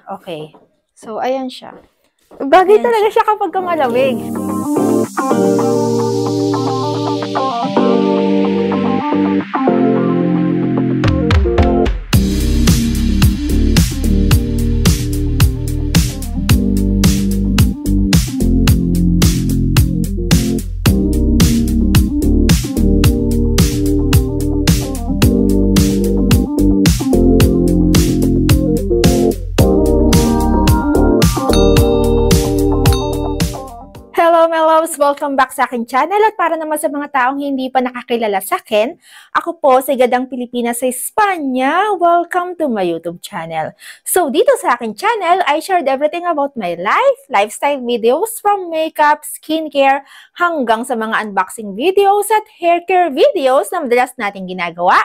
Okay. So, ayan siya. Bagay ayan talaga siya kapag malamig. Hello, my loves! Welcome back sa aking channel at para naman sa mga taong hindi pa nakakilala sa akin, ako po si Gadang Pilipinas sa Espanya. Welcome to my YouTube channel. So, dito sa aking channel, I shared everything about my life, lifestyle videos from makeup, skincare, hanggang sa mga unboxing videos at hair care videos na madalas nating ginagawa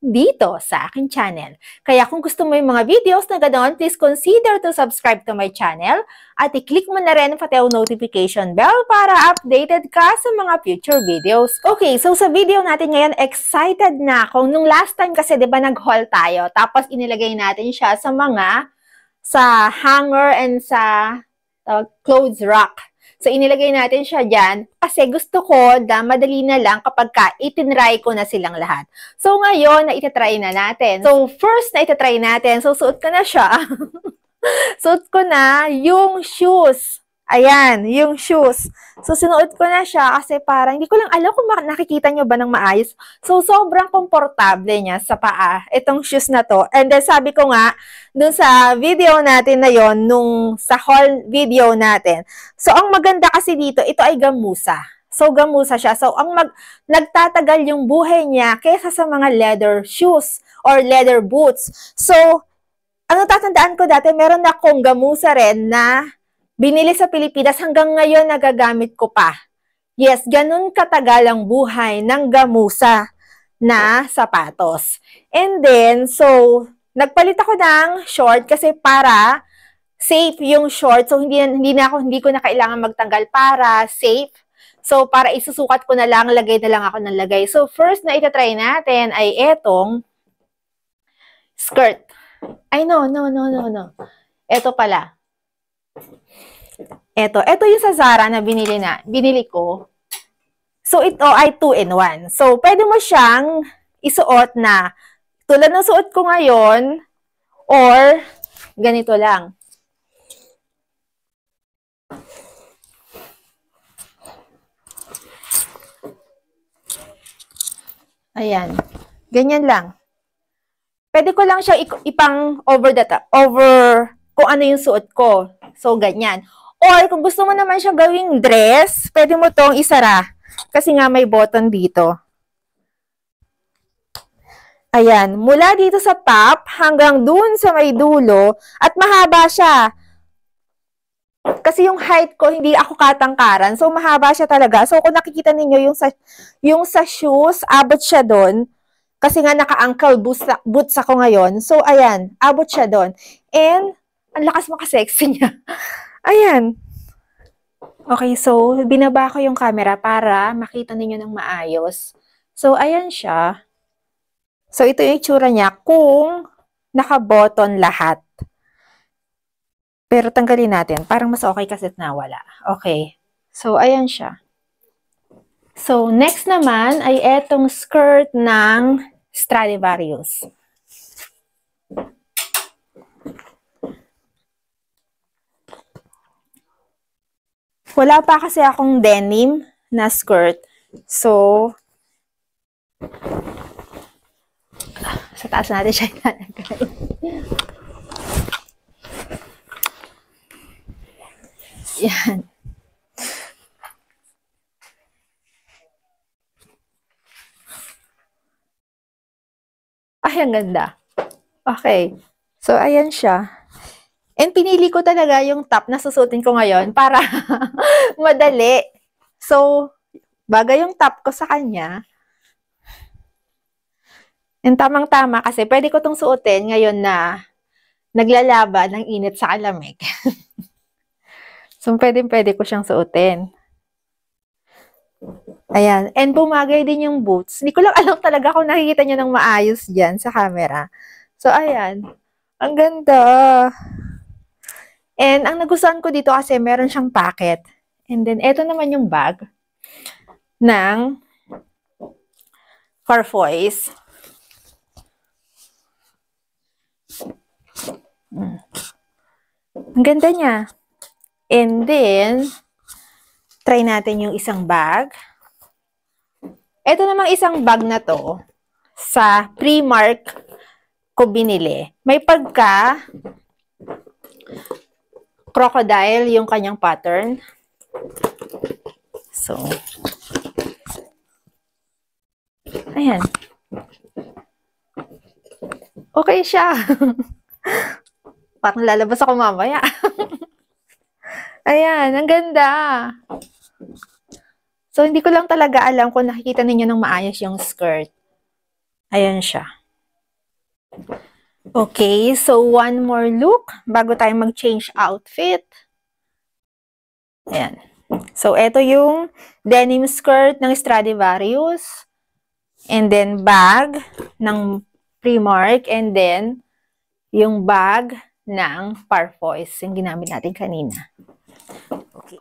dito sa aking channel. Kaya kung gusto mo yung mga videos na ganoon, please consider to subscribe to my channel at i-click mo na rin pati ang notification bell para updated ka sa mga future videos. Okay, so sa video natin ngayon, excited na ako. Nung last time kasi, di ba, nag-haul tayo, tapos inilagay natin siya sa hanger and sa clothes rack. So, inilagay natin siya dyan kasi gusto ko na madali na lang kapag itinry ko na silang lahat. So, ngayon, na itatry na natin. So, first na itatry natin, so suot ko na siya. Suot ko na yung shoes. Ayan, yung shoes. So, sinuot ko na siya kasi parang, hindi ko lang alam kung nakikita nyo ba ng maayos. So, sobrang komportable niya sa paa, itong shoes na to. And then, sabi ko nga, dun sa video natin na yon, nung sa haul video natin. So, ang maganda kasi dito, ito ay gamusa. So, gamusa siya. So, nagtatagal yung buhay niya kaysa sa mga leather shoes or leather boots. So, ang natatandaan ko dati, meron akong gamusa rin na binili sa Pilipinas, hanggang ngayon nagagamit ko pa. Yes, ganun katagal ang buhay ng gamusa na sapatos. And then, so, nagpalit ako ng short kasi para safe yung short. So, hindi ko na kailangan magtanggal para safe. So, para isusukat ko na lang, lagay na lang ako ng lagay. So, first na itatry natin ay etong skirt. Ay, no. Ito pala. Ito yung sa Zara na binili ko. So, ito ay 2-in-1. So, pwede mo siyang isuot na tulad ng suot ko ngayon or ganito lang. Ayan. Ganyan lang. Pwede ko lang siya ipang over kung ano yung suot ko. So, ganyan. Or, kung gusto mo naman siya gawing dress, pwede mo tong isara. Kasi nga may button dito. Ayan. Mula dito sa top hanggang dun sa may dulo. At mahaba siya. Kasi yung height ko, hindi ako katangkaran. So, mahaba siya talaga. So, kung nakikita ninyo yung sa shoes, abot siya dun. Kasi nga naka-ankle boots ako ngayon. So, ayan. Abot siya dun. And, ang lakas maka-sexy niya. Ayan. Okay, so, binaba ko yung camera para makita ninyo ng maayos. So, ayan siya. So, ito yung itsura niya kung naka-button lahat. Pero tanggalin natin. Parang mas okay kasi nawala. Okay. So, ayan siya. So, next naman ay etong skirt ng Stradivarius. Wala pa kasi akong denim na skirt. So, sa taas natin siya ilalagay. Yan. Ay, ang ganda. Okay. So, ayan siya. And pinili ko talaga yung top na susutin ko ngayon para madali. So, bagay yung top ko sa kanya. And tamang-tama kasi pwede ko itong suotin ngayon na naglalaban ng init sa kalamig. So, pwede ko siyang suotin. Ayan. And bumagay din yung boots. Hindi ko lang alam talaga kung nakikita nyo ng maayos dyan sa camera. So, ayan. Ang ganda. And ang nagustuhan ko dito kasi meron siyang packet. And then, eto naman yung bag ng Farfoys. Ang ganda niya. And then, try natin yung isang bag. Ito namang isang bag na to, sa Primark ko binili. May pagka crocodile yung kanyang pattern. So, ayan. Okay siya. Parang lalabas ako mamaya. Ayan, ang ganda. So, hindi ko lang talaga alam kung nakikita ninyo ng maayos yung skirt. Ayan siya. Okay, so one more look bago tayo mag-change outfit. Ayan. So, ito yung denim skirt ng Stradivarius. And then, bag ng Primark. And then, yung bag ng Farfoys, yung ginamit natin kanina.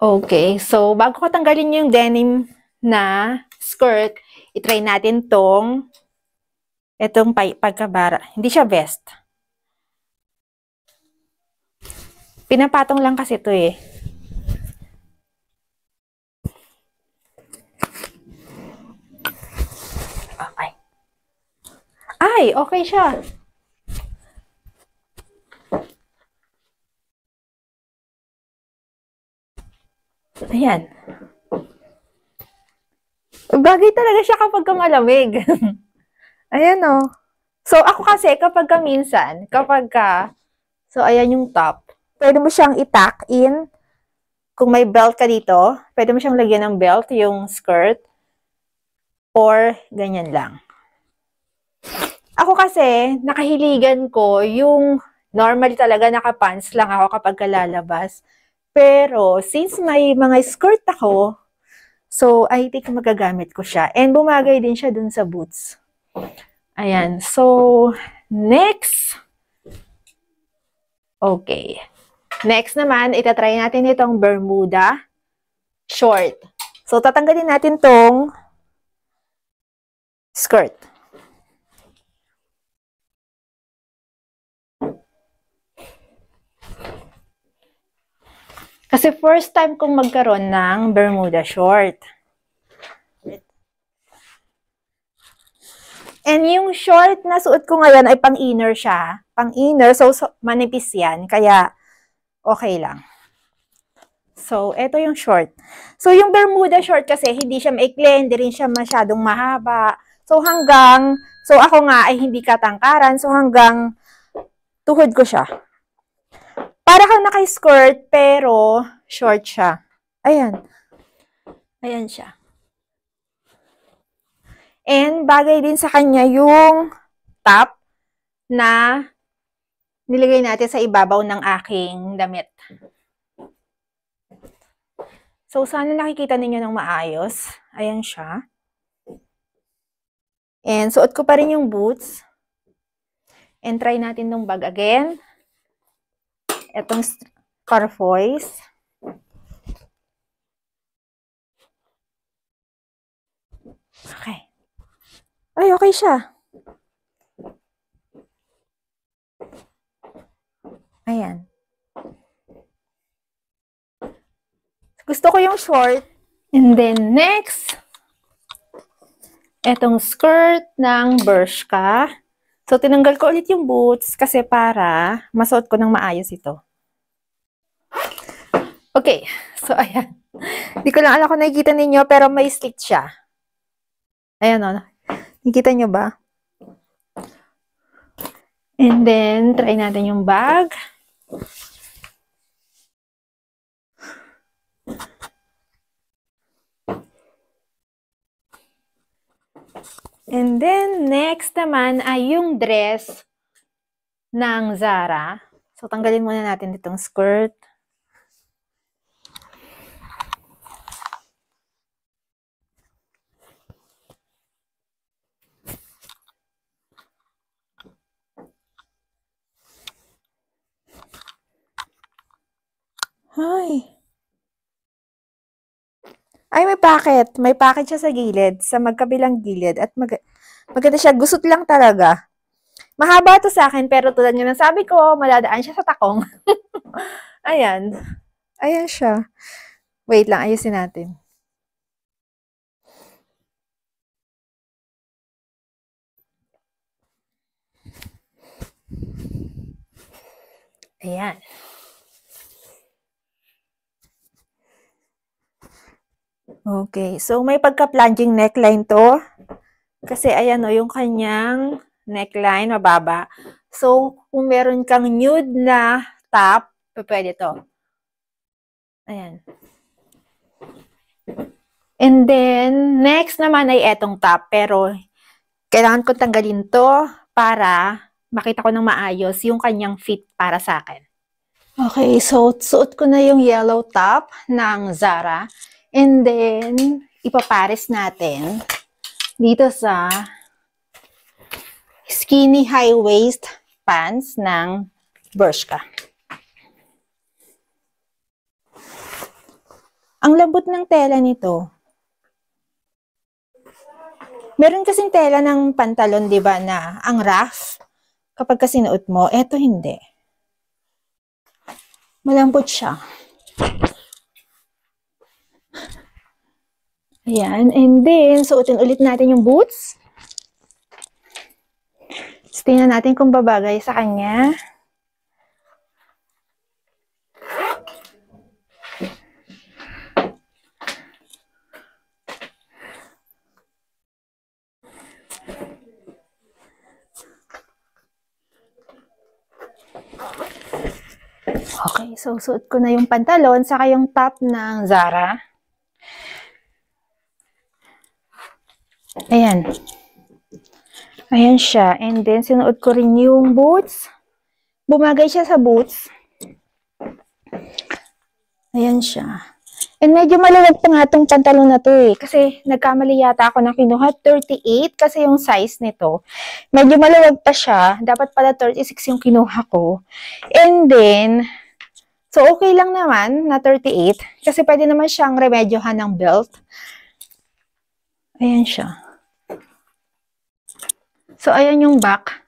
Okay, so bago ko tanggalin yung denim na skirt, itry natin itong pagkabara. Hindi siya vest. Pinapatong lang kasi ito eh. Okay. Ay, okay siya. Ayan. Bagay talaga siya kapag malamig. Ayan o. So, ako kasi kapag minsan, so ayan yung top. Pwede mo siyang i-tuck in. Kung may belt ka dito, pwede mo siyang lagyan ng belt, yung skirt. Or, ganyan lang. Ako kasi, nakahiligan ko yung normally talaga nakapants lang ako kapag lalabas. Pero, since may mga skirt ako, so, I think magagamit ko siya. And bumagay din siya dun sa boots. Ayan. So, next. Okay. Next naman, itatry natin itong Bermuda short. So, tatanggalin natin tong skirt. Kasi first time kong magkaroon ng Bermuda short. And yung short na suot ko ngayon ay pang-inner siya. Pang-inner, so manipis yan. Kaya, okay lang. So, eto yung short. So, yung Bermuda short kasi, hindi siya maikli, hindi rin siya masyadong mahaba. So, ako nga ay hindi katangkaran. So, hanggang tuhod ko siya. Para kang naka-skirt, pero short siya. Ayan. Ayan siya. And bagay din sa kanya yung top na nilagay natin sa ibabaw ng aking damit. So, sana nakikita ninyo ng maayos. Ayan siya. And suot ko pa rin yung boots. And try natin tong bag again. Itong Farfoys. Okay. Ay, okay siya. Ayan. Gusto ko yung short. And then, next, etong skirt ng Bershka. So, tinanggal ko ulit yung boots kasi para masuot ko ng maayos ito. Okay. So, ayan. Hindi ko lang alam kung nakikita ninyo, pero may slit siya. Ayan o. Nakikita nyo ba? And then, try natin yung bag. And then, next naman ay yung dress ng Zara. So, tanggalin muna natin itong skirt. Ay. Ay, may packet. May packet siya sa gilid, sa magkabilang gilid. At maganda siya. Gusot lang talaga. Mahaba to sa akin, pero tulad nga ng sabi ko, madadaan siya sa takong. Ayan. Ayan siya. Wait lang, ayusin natin. Ayan. Okay, so may pagka-plunging neckline to. Kasi ayan o, yung kanyang neckline, mababa. So, kung meron kang nude na top, pwede to. Ayan. And then, next naman ay etong top. Pero, kailangan ko tanggalin to para makita ko ng maayos yung kanyang fit para sa akin. Okay, so suot ko na yung yellow top ng Zara. And then, ipapares natin dito sa skinny high waist pants ng Bershka. Ang lambot ng tela nito. Meron kasing tela ng pantalon, di ba, na ang rough kapag sinuot mo. Eto hindi. Malambot siya. Ayan. And then, suotin ulit natin yung boots. So, tingnan natin kung babagay sa kanya. Okay, so suot ko na yung pantalon saka yung top ng Zara. Ayan. Ayan siya. And then, sinuot ko rin yung boots. Bumagay siya sa boots. Ayan siya. And medyo malalag pa nga itong pantalon na to eh. Kasi nagkamali yata ako na kinuha 38 kasi yung size nito. Medyo malalag pa siya. Dapat pala 36 yung kinuha ko. And then, so okay lang naman na 38 kasi pwede naman siyang remedyohan ng belt. Ayan siya. So, ayan yung back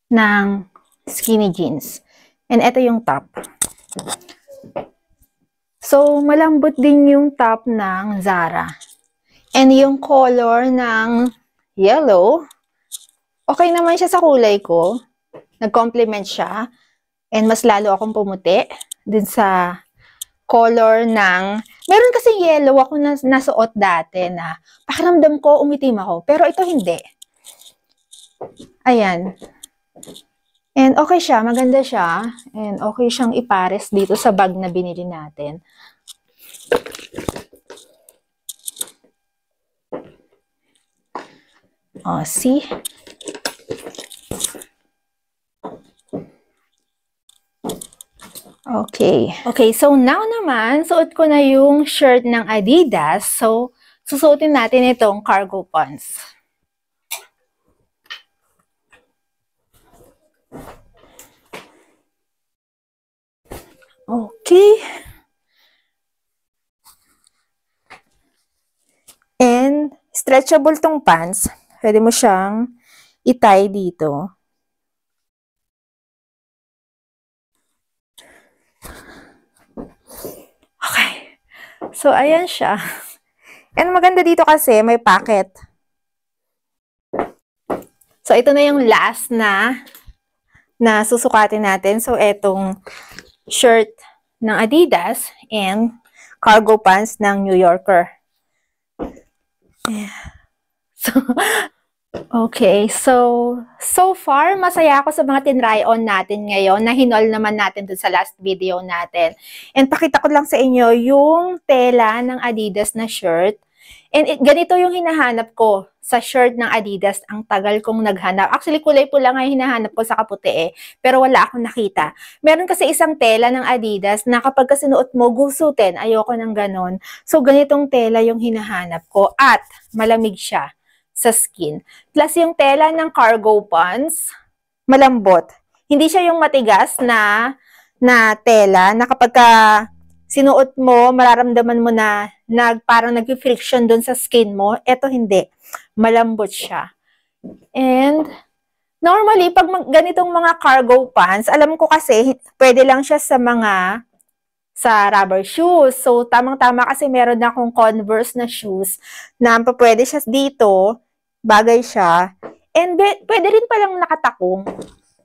ng skinny jeans. And ito yung top. So, malambot din yung top ng Zara. And yung color ng yellow, okay naman siya sa kulay ko. Nag-complement siya. And mas lalo akong pumuti din sa color ng... Meron kasi yellow ako na nasuot dati na pakiramdam ko umitim ako. Pero ito hindi. Ayan. And okay siya, maganda siya. And okay siyang ipares dito sa bag na binili natin. Oh, see? Okay. Okay, so now naman, suot ko na yung shirt ng Adidas. So, susuotin natin itong cargo pants. Okay. And stretchable tong pants. Pwede mo siyang i-tie dito. Okay. So, ayan siya. And maganda dito kasi may pocket. So, ito na yung last na susukatin natin. So, etong shirt ng Adidas and cargo pants ng New Yorker. Yeah. Okay, so far, masaya ako sa mga tinry on natin ngayon na hinol naman natin dun sa last video natin. And pakita ko lang sa inyo yung tela ng Adidas na shirt. And ganito yung hinahanap ko sa shirt ng Adidas. Ang tagal kong naghanap. Actually, kulay pula nga yung hinahanap ko sa kaputi eh. Pero wala akong nakita. Meron kasi isang tela ng Adidas na kapag sinuot mo, gusutin. Ayoko ng ganon. So, ganitong tela yung hinahanap ko. At malamig siya sa skin. Plus, yung tela ng cargo pants, malambot. Hindi siya yung matigas na na tela na kapag sinuot mo, mararamdaman mo na parang nag-friction doon sa skin mo. Ito hindi. Malambot siya. And normally, pag ganitong mga cargo pants, alam ko kasi, pwede lang siya sa rubber shoes. So, tamang-tama kasi meron na akong Converse na shoes na pwede siya dito, bagay siya. And pwede rin palang nakatakong.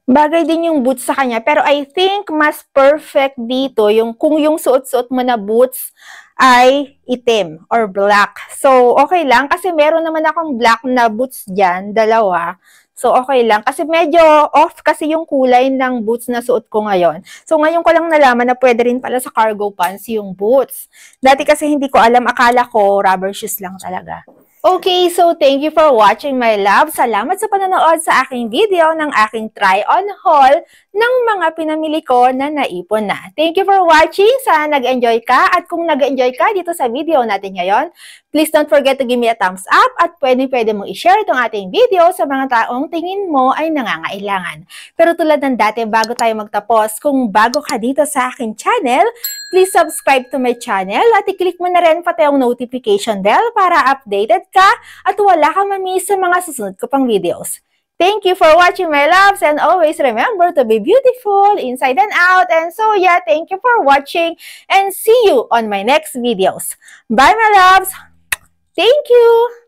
Bagay din yung boots sa kanya. Pero I think mas perfect dito kung yung suot-suot mo na boots ay itim or black. So, okay lang kasi meron naman akong black na boots dyan, dalawa. So, okay lang. Kasi medyo off kasi yung kulay ng boots na suot ko ngayon. So, ngayon ko lang nalaman na pwede rin pala sa cargo pants yung boots. Dati kasi hindi ko alam, akala ko rubber shoes lang talaga. Okay, so thank you for watching, my love. Salamat sa panonood sa aking video ng aking try-on haul ng mga pinamili ko na naipon na. Thank you for watching. Sana nag-enjoy ka. At kung nag-enjoy ka dito sa video natin ngayon, please don't forget to give me a thumbs up at pwede mong i-share itong ating video sa mga taong tingin mo ay nangangailangan. Pero tulad ng dati, bago tayo magtapos, kung bago ka dito sa aking channel, please subscribe to my channel at i-click mo na rin pati yung notification bell para updated ka at wala kang mamiss sa mga susunod ko pang videos. Thank you for watching, my loves, and always remember to be beautiful inside and out. And so yeah, thank you for watching and see you on my next videos. Bye, my loves! Thank you!